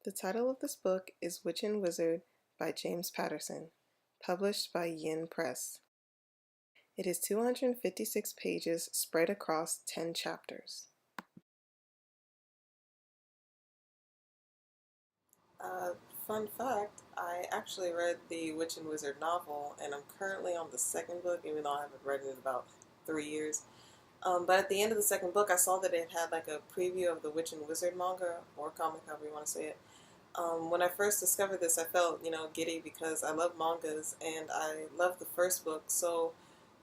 The title of this book is Witch and Wizard by James Patterson, published by Yin Press. It is 256 pages spread across 10 chapters. Uh, Fun fact, I actually read the Witch and Wizard novel, and I'm currently on the second book, even though I haven't read it in about 3 years. But at the end of the second book, I saw that it had like a preview of the Witch and Wizard manga, or comic, however you want to say it. When I first discovered this, I felt, giddy because I love mangas and I love the first book. So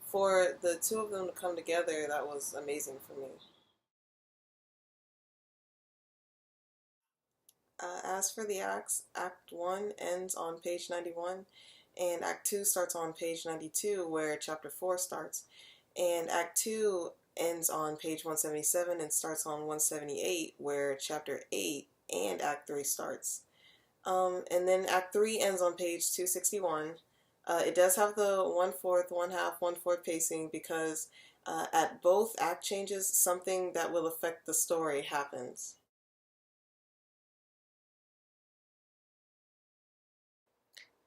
for the two of them to come together, that was amazing for me. As for the acts, Act 1 ends on page 91, and Act 2 starts on page 92, where Chapter 4 starts. And Act 2 ends on page 177 and starts on 178, where Chapter 8 and Act 3 starts. And then Act 3 ends on page 261. It does have the 1/4, 1/2, 1/4 pacing because at both act changes, something that will affect the story happens.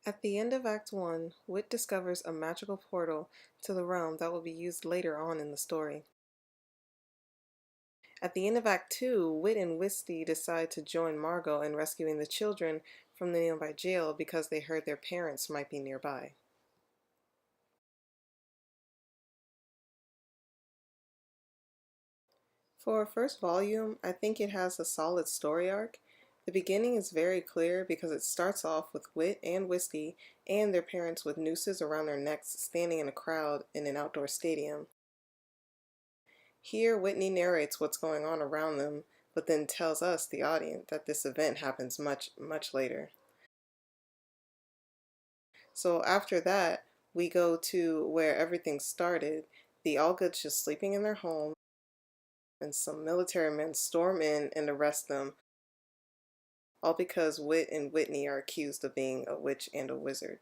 At the end of Act 1, Wit discovers a magical portal to the realm that will be used later on in the story. At the end of Act 2, Wit and Wisty decide to join Margot in rescuing the children from the nearby jail because they heard their parents might be nearby. For a first volume, I think it has a solid story arc. The beginning is very clear because it starts off with Wit and Wisty and their parents with nooses around their necks standing in a crowd in an outdoor stadium. Here, Whitney narrates what's going on around them, but then tells us, the audience, that this event happens much, much later. So after that, we go to where everything started. The Allgoods just sleeping in their home, and some military men storm in and arrest them, all because Wit and Whitney are accused of being a witch and a wizard.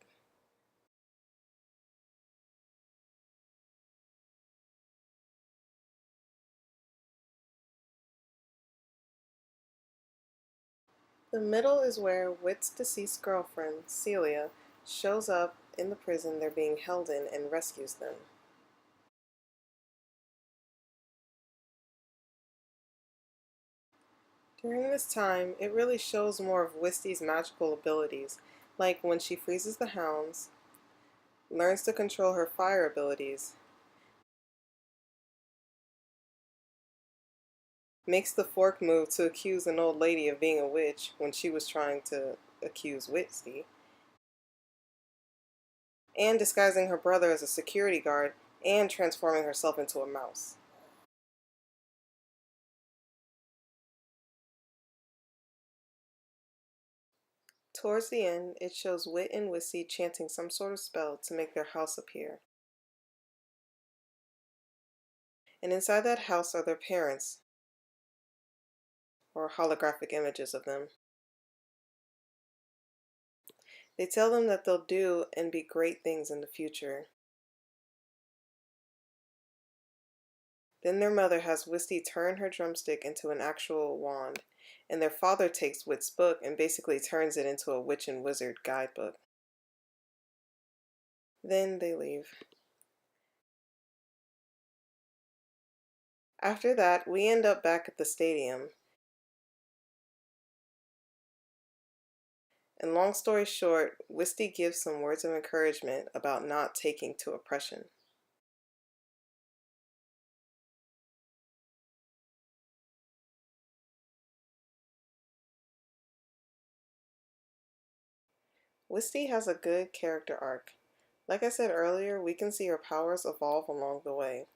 The middle is where Wit's deceased girlfriend, Celia, shows up in the prison they're being held in and rescues them. During this time, it really shows more of Wisty's magical abilities, like when she freezes the hounds, learns to control her fire abilities, makes the fork move to accuse an old lady of being a witch when she was trying to accuse Wisty, and disguising her brother as a security guard and transforming herself into a mouse. Towards the end, it shows Wit and Wisty chanting some sort of spell to make their house appear. And inside that house are their parents, or holographic images of them. They tell them that they'll do and be great things in the future. Then their mother has Wisty turn her drumstick into an actual wand, and their father takes Wit's book and basically turns it into a witch and wizard guidebook. Then they leave. After that, we end up back at the stadium. And long story short, Wisty gives some words of encouragement about not taking to oppression. Wisty has a good character arc. Like I said earlier, we can see her powers evolve along the way.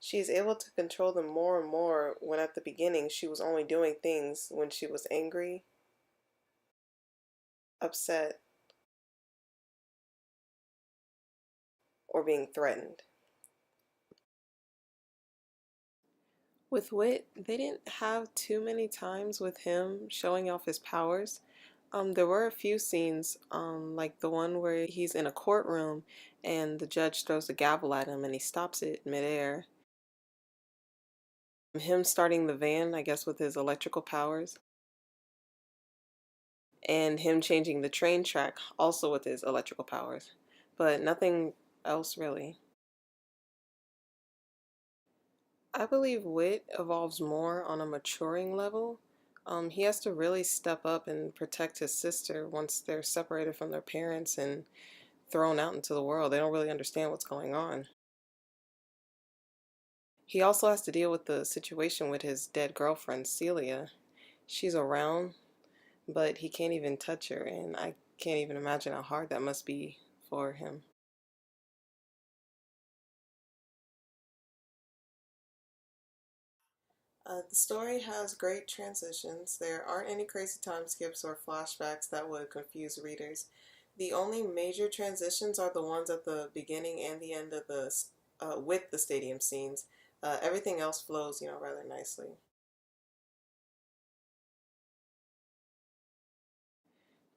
She is able to control them more and more when at the beginning she was only doing things when she was angry, upset, or being threatened. With Wit, they didn't have too many times with him showing off his powers. There were a few scenes, like the one where he's in a courtroom and the judge throws the gavel at him and he stops it midair. Him starting the van, I guess, with his electrical powers. and him changing the train track also with his electrical powers, but nothing else really. I believe Wit evolves more on a maturing level. He has to really step up and protect his sister once they're separated from their parents and thrown out into the world. They don't really understand what's going on. He also has to deal with the situation with his dead girlfriend, Celia. She's around, but he can't even touch her, and I can't even imagine how hard that must be for him. The story has great transitions. There aren't any crazy time skips or flashbacks that would confuse readers. The only major transitions are the ones at the beginning and the end of with the stadium scenes. Everything else flows, rather nicely.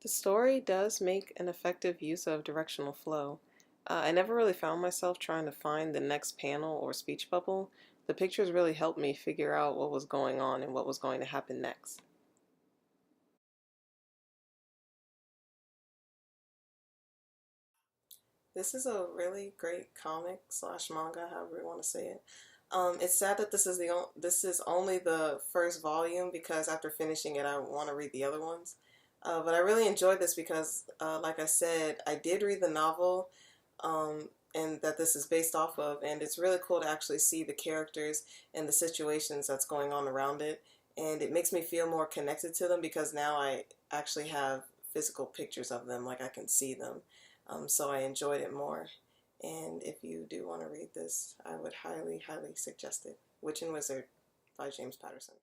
The story does make an effective use of directional flow. I never really found myself trying to find the next panel or speech bubble. The pictures really helped me figure out what was going on and what was going to happen next. This is a really great comic slash manga, however you want to say it. It's sad that this is only the first volume because after finishing it, I want to read the other ones. But I really enjoyed this because, like I said, I did read the novel, and that this is based off of, and it's really cool to actually see the characters and the situations that's going on around it, and it makes me feel more connected to them because now I actually have physical pictures of them, like I can see them. So I enjoyed it more. And if you do want to read this, I would highly, highly suggest it. Witch and Wizard by James Patterson.